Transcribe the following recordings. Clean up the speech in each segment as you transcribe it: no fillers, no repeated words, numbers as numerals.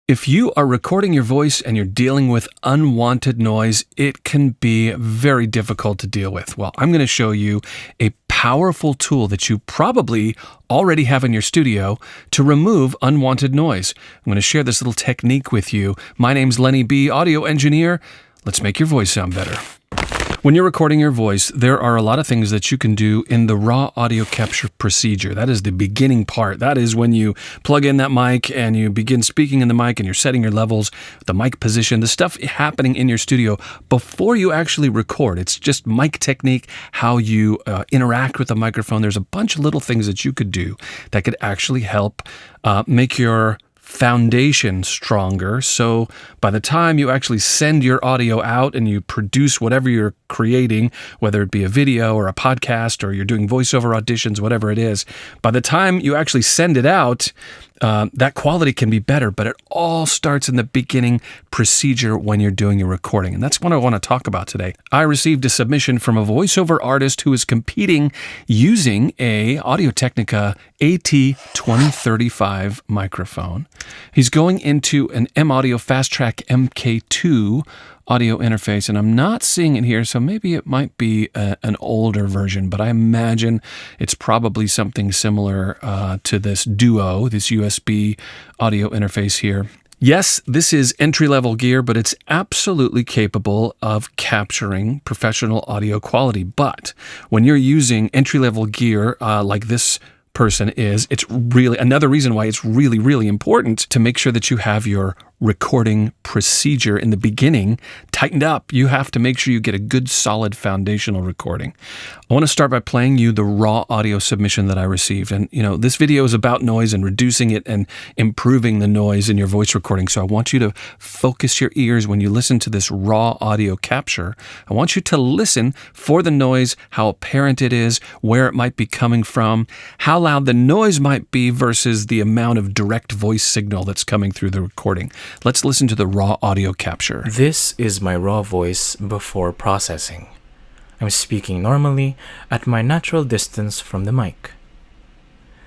If you are recording your voice and you're dealing with unwanted noise, it can be very difficult to deal with. Well, I'm going to show you a powerful tool that you probably already have in your studio to remove unwanted noise. I'm going to share this little technique with you. My name's Lenny B, audio engineer. Let's make your voice sound better. When you're recording your voice, there are a lot of things that you can do in the raw audio capture procedure. That is the beginning part. That is when you plug in that mic and you begin speaking in the mic and you're setting your levels, the mic position, the stuff happening in your studio before you actually record. It's just mic technique, how you interact with the microphone. There's a bunch of little things that you could do that could actually help make your foundation stronger. So by the time you actually send your audio out and you produce whatever you're creating, whether it be a video or a podcast or you're doing voiceover auditions, whatever it is, by the time you actually send it out, that quality can be better, but it all starts in the beginning procedure when you're doing your recording. And that's what I want to talk about today. I received a submission from a voiceover artist who is competing using a Audio-Technica AT2035 microphone. He's going into an M-Audio Fast Track MK2 audio interface, and I'm not seeing it here, so maybe it might be an older version, but I imagine it's probably something similar to this Duo, this USB audio interface here. Yes, this is entry-level gear, but it's absolutely capable of capturing professional audio quality. But when you're using entry-level gear like this person is, it's really another reason why it's really, really important to make sure that you have your recording procedure in the beginning tightened up. You have to make sure you get a good, solid foundational recording. I want to start by playing you the raw audio submission that I received. And, this video is about noise and reducing it and improving the noise in your voice recording. So I want you to focus your ears when you listen to this raw audio capture. I want you to listen for the noise, how apparent it is, where it might be coming from, how loud the noise might be versus the amount of direct voice signal that's coming through the recording. Let's listen to the raw audio capture. This is my raw voice before processing. I'm speaking normally at my natural distance from the mic.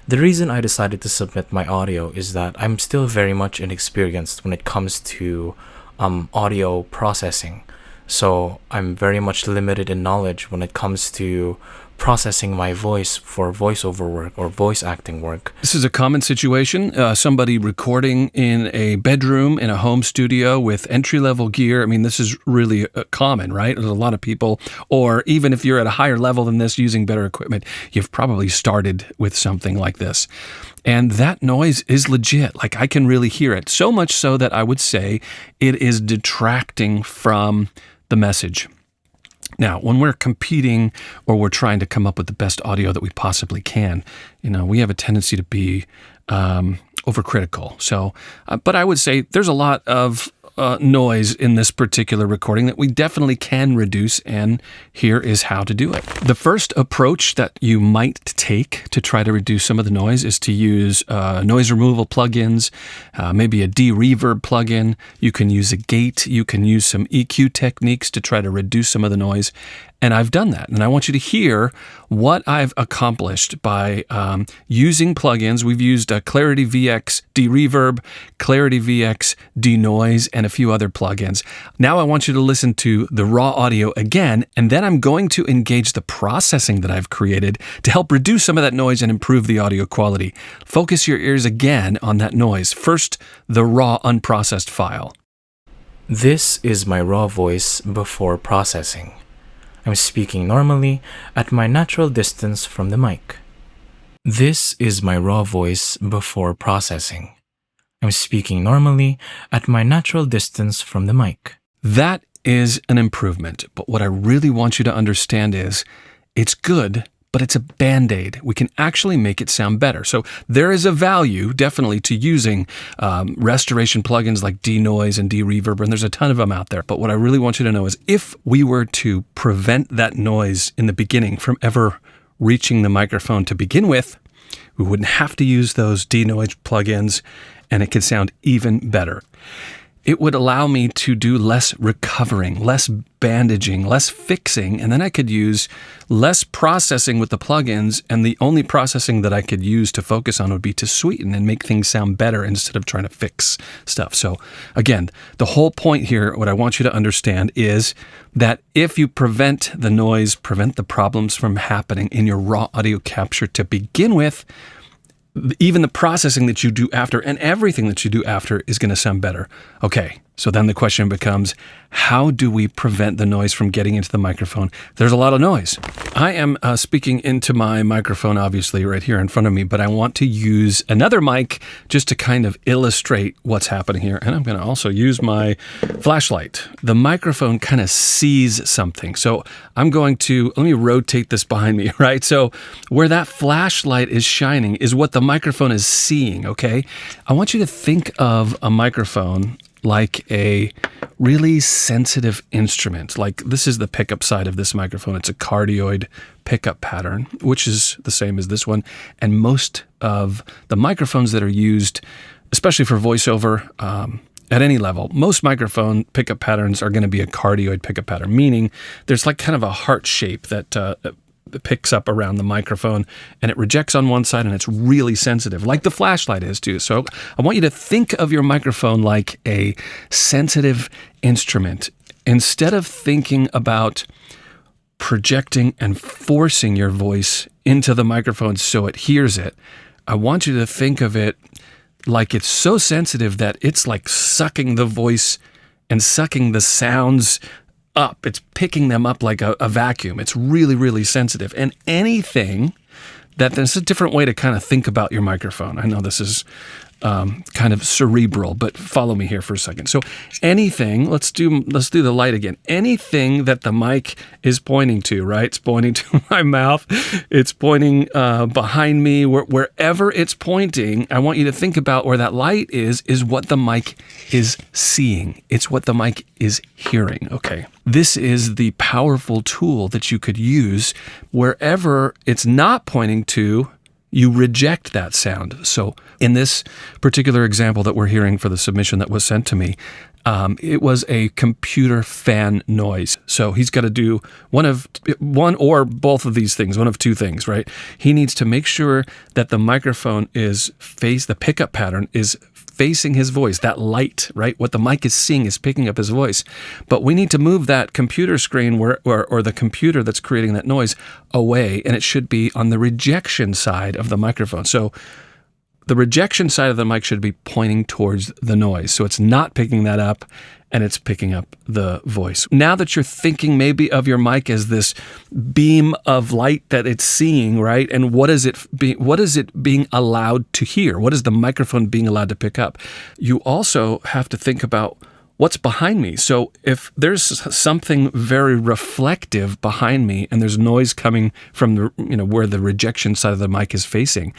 The reason I decided to submit my audio is that I'm still very much inexperienced when it comes to audio processing. So I'm very much limited in knowledge when it comes to processing my voice for voiceover work or voice acting work. This is a common situation. Somebody recording in a bedroom, in a home studio with entry-level gear. I mean, this is really common, right? There's a lot of people, or even if you're at a higher level than this using better equipment, you've probably started with something like this. And that noise is legit. Like, I can really hear it. So much so that I would say it is detracting from the message. Now, when we're competing or we're trying to come up with the best audio that we possibly can, we have a tendency to be overcritical. So, but I would say there's a lot of noise in this particular recording that we definitely can reduce, and here is how to do it. The first approach that you might take to try to reduce some of the noise is to use noise removal plugins, maybe a de-reverb plugin. You can use a gate. You can use some EQ techniques to try to reduce some of the noise. And I've done that. And I want you to hear what I've accomplished by using plugins. We've used Clarity VX De-Reverb, Clarity VX De-Noise, and a few other plugins. Now I want you to listen to the raw audio again, and then I'm going to engage the processing that I've created to help reduce some of that noise and improve the audio quality. Focus your ears again on that noise. First, the raw unprocessed file. This is my raw voice before processing. I'm speaking normally at my natural distance from the mic. This is my raw voice before processing. I'm speaking normally at my natural distance from the mic. That is an improvement, but what I really want you to understand is it's good, but it's a Band-Aid. We can actually make it sound better. So there is a value definitely to using restoration plugins like De-Noise and De-Reverb, and there's a ton of them out there. But what I really want you to know is if we were to prevent that noise in the beginning from ever reaching the microphone to begin with, we wouldn't have to use those De-Noise plugins, and it could sound even better. it would allow me to do less recovering, less bandaging, less fixing, and then I could use less processing with the plugins, and the only processing that I could use to focus on would be to sweeten and make things sound better instead of trying to fix stuff. So again, the whole point here, what I want you to understand is that if you prevent the noise, prevent the problems from happening in your raw audio capture to begin with, even the processing that you do after and everything that you do after is going to sound better. Okay, so then the question becomes, how do we prevent the noise from getting into the microphone? There's a lot of noise. I am speaking into my microphone, obviously, right here in front of me, but I want to use another mic just to kind of illustrate what's happening here. And I'm going to also use my flashlight. The microphone kind of sees something. So I'm going to, let me rotate this behind me, right? So where that flashlight is shining is what the microphone is seeing, okay? I want you to think of a microphone like a really sensitive instrument. Like this is the pickup side of this microphone. It's a cardioid pickup pattern, which is the same as this one. And most of the microphones that are used, especially for voiceover, at any level, most microphone pickup patterns are going to be a cardioid pickup pattern, meaning there's like kind of a heart shape that picks up around the microphone, and it rejects on one side, and it's really sensitive, like the flashlight is too. So I want you to think of your microphone like a sensitive instrument. Instead of thinking about projecting and forcing your voice into the microphone so it hears it, I want you to think of it like it's so sensitive that it's like sucking the voice and sucking the sounds up. It's picking them up like a vacuum. It's really, really sensitive. And anything that there's a different way to kind of think about your microphone. I know this is kind of cerebral, but follow me here for a second. So anything, let's do the light again. Anything that the mic is pointing to, right? It's pointing to my mouth. It's pointing behind me. Wherever it's pointing, I want you to think about where that light is what the mic is seeing. It's what the mic is hearing. Okay. This is the powerful tool that you could use wherever it's not pointing to. You reject that sound. So in this particular example that we're hearing for the submission that was sent to me, it was a computer fan noise. So he's got to do one or both of these things, one of two things, right? He needs to make sure that the microphone the pickup pattern is facing his voice, that light, right? What the mic is seeing is picking up his voice. But we need to move that computer screen or the computer that's creating that noise away, and it should be on the rejection side of the microphone. So the rejection side of the mic should be pointing towards the noise. So it's not picking that up, and it's picking up the voice. Now that you're thinking maybe of your mic as this beam of light that it's seeing, right? And what is it being allowed to hear? What is the microphone being allowed to pick up? You also have to think about what's behind me. So if there's something very reflective behind me and there's noise coming from where the rejection side of the mic is facing,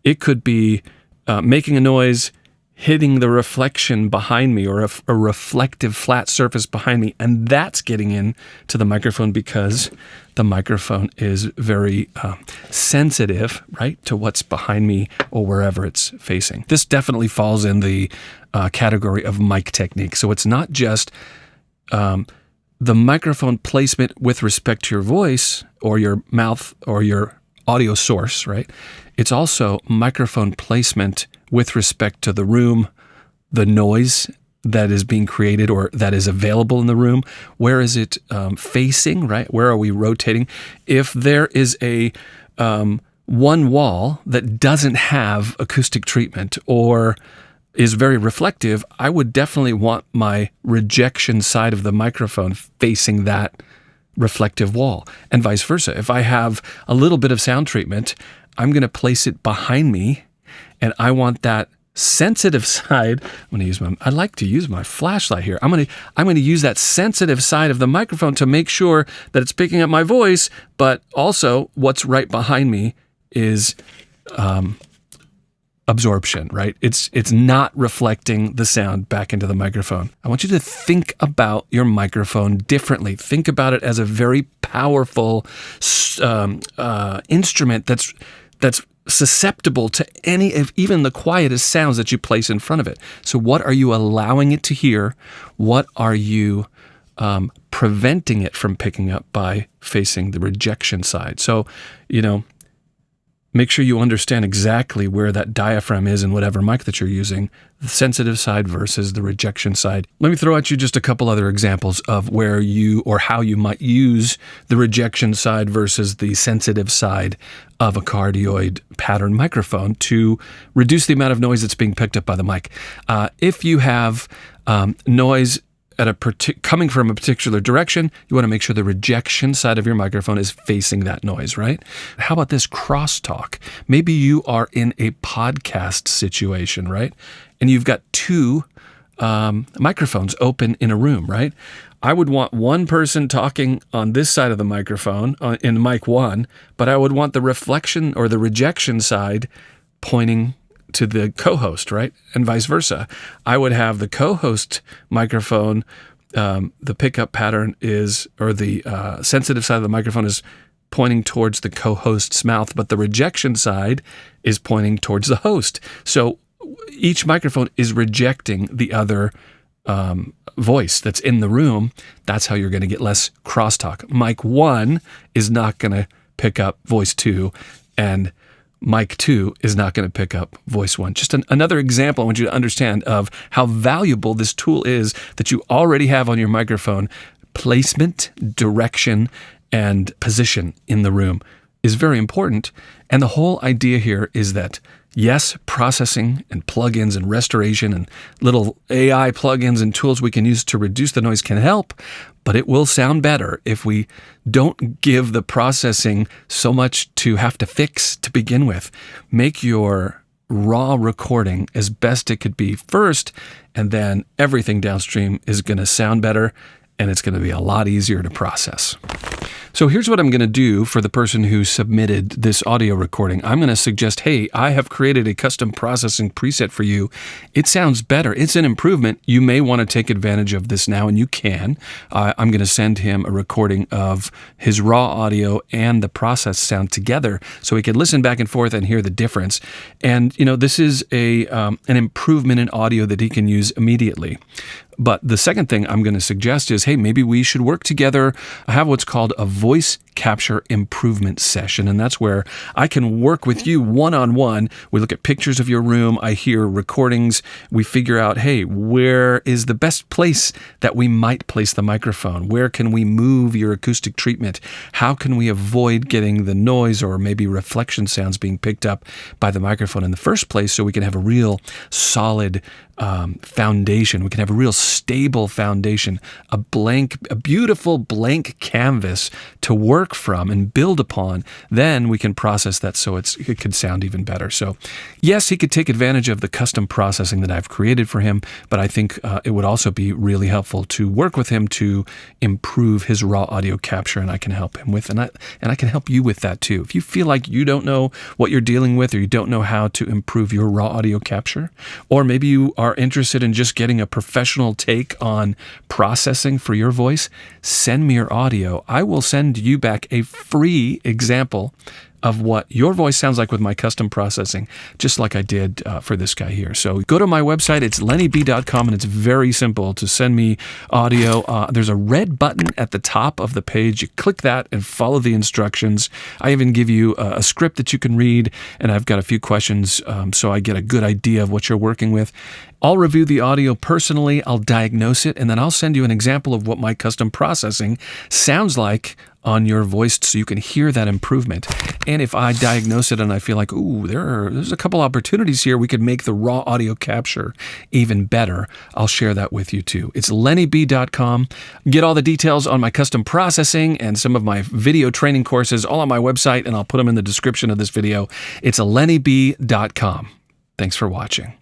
it could be making a noise, hitting the reflection behind me, or a reflective flat surface behind me, and that's getting in to the microphone because the microphone is very sensitive, right, to what's behind me or wherever it's facing. This definitely falls in the category of mic technique. So it's not just the microphone placement with respect to your voice or your mouth or your audio source, right? It's also microphone placement with respect to the room, the noise that is being created or that is available in the room. Where is it facing, right? Where are we rotating? If there is a one wall that doesn't have acoustic treatment or is very reflective, I would definitely want my rejection side of the microphone facing that reflective wall, and vice versa. If I have a little bit of sound treatment, I'm going to place it behind me, and I want that sensitive side. I like to use my flashlight here. I'm going to use that sensitive side of the microphone to make sure that it's picking up my voice, but also what's right behind me is absorption, right? It's not reflecting the sound back into the microphone. I want you to think about your microphone differently. Think about it as a very powerful instrument that's susceptible to any of even the quietest sounds that you place in front of it. So what are you allowing it to hear? What are you preventing it from picking up by facing the rejection side? So, make sure you understand exactly where that diaphragm is in whatever mic that you're using, the sensitive side versus the rejection side. Let me throw at you just a couple other examples of where you or how you might use the rejection side versus the sensitive side of a cardioid pattern microphone to reduce the amount of noise that's being picked up by the mic. If you have noise coming from a particular direction, you want to make sure the rejection side of your microphone is facing that noise, right? How about this crosstalk? Maybe you are in a podcast situation, right? And you've got two microphones open in a room, right? I would want one person talking on this side of the microphone in mic one, but I would want the reflection or the rejection side pointing to the co-host, right? And vice versa. I would have the co-host microphone, the pickup pattern or the sensitive side of the microphone is pointing towards the co-host's mouth, but the rejection side is pointing towards the host. So each microphone is rejecting the other voice that's in the room. That's how you're going to get less crosstalk. Mic 1 is not going to pick up voice 2, and mic 2 is not going to pick up voice 1. Just another example I want you to understand of how valuable this tool is that you already have on your microphone. Placement, direction, and position in the room is very important. And the whole idea here is that, yes, processing and plugins and restoration and little AI plugins and tools we can use to reduce the noise can help, but it will sound better if we don't give the processing so much to have to fix to begin with. Make your raw recording as best it could be first, and then everything downstream is going to sound better, and it's going to be a lot easier to process. So here's what I'm going to do for the person who submitted this audio recording. I'm going to suggest, hey, I have created a custom processing preset for you. It sounds better. It's an improvement. You may want to take advantage of this now, and you can. I'm going to send him a recording of his raw audio and the processed sound together so he can listen back and forth and hear the difference. And, this is an improvement in audio that he can use immediately. But the second thing I'm going to suggest is, hey, maybe we should work together. I have what's called a voice capture improvement session, and that's where I can work with you one-on-one. We look at pictures of your room. I hear recordings. We figure out, hey, where is the best place that we might place the microphone? Where can we move your acoustic treatment? How can we avoid getting the noise or maybe reflection sounds being picked up by the microphone in the first place so we can have a real solid foundation. We can have a real stable foundation, a beautiful blank canvas to work from and build upon. Then we can process that so it could sound even better. So yes, he could take advantage of the custom processing that I've created for him, but I think it would also be really helpful to work with him to improve his raw audio capture, and I can help him with, and I can help you with that too. If you feel like you don't know what you're dealing with, or you don't know how to improve your raw audio capture, or maybe you are interested in just getting a professional take on processing for your voice, send me your audio. I will send you back a free example of what your voice sounds like with my custom processing, just like I did for this guy here. So go to my website. It's lennyb.com, and it's very simple to send me audio. There's a red button at the top of the page. You click that and follow the instructions. I even give you a script that you can read, and I've got a few questions so I get a good idea of what you're working with. I'll review the audio personally, I'll diagnose it, and then I'll send you an example of what my custom processing sounds like on your voice so you can hear that improvement. And if I diagnose it and I feel like, there's a couple opportunities here, we could make the raw audio capture even better, I'll share that with you too. It's lennyb.com. Get all the details on my custom processing and some of my video training courses all on my website, and I'll put them in the description of this video. It's lennyb.com. Thanks for watching.